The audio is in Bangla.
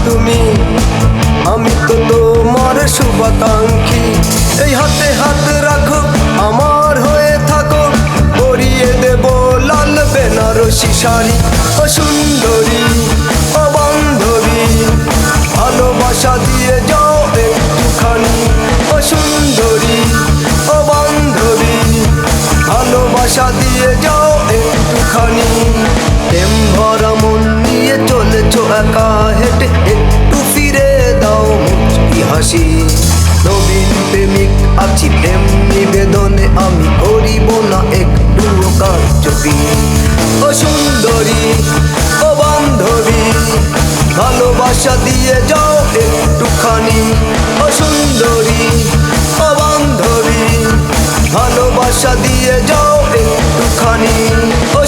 তুমি, আমি তো তোমার শুভাকাঙ্ক্ষী। এই হাতে হাত রাখো, আমার হয়ে থাকো, পরিয়ে দেব লাল বেনারসি শাড়ি। ও সুন্দরী, ও বান্ধবী, ভালোবাসা দিয়ে যাও একটুখানি। ও সুন্দরী, ও বান্ধবী, ভালোবাসা দিয়ে যাও একটুখানি। প্রেম ভরা মন নিয়ে চলেছো একা হেঁটে, একটু ফিরে দাও মুচকি হাসি। নবীন প্রেমিক আছি, প্রেম নিবেদনে আমি করিব না একটুও কারচুপি। ও সুন্দরী, ও বান্ধবী, ভালোবাসা দিয়ে যাও একটুখানি। ও সুন্দরী, ও বান্ধবী, ভালোবাসা দিয়ে যাও একটুখানি। ও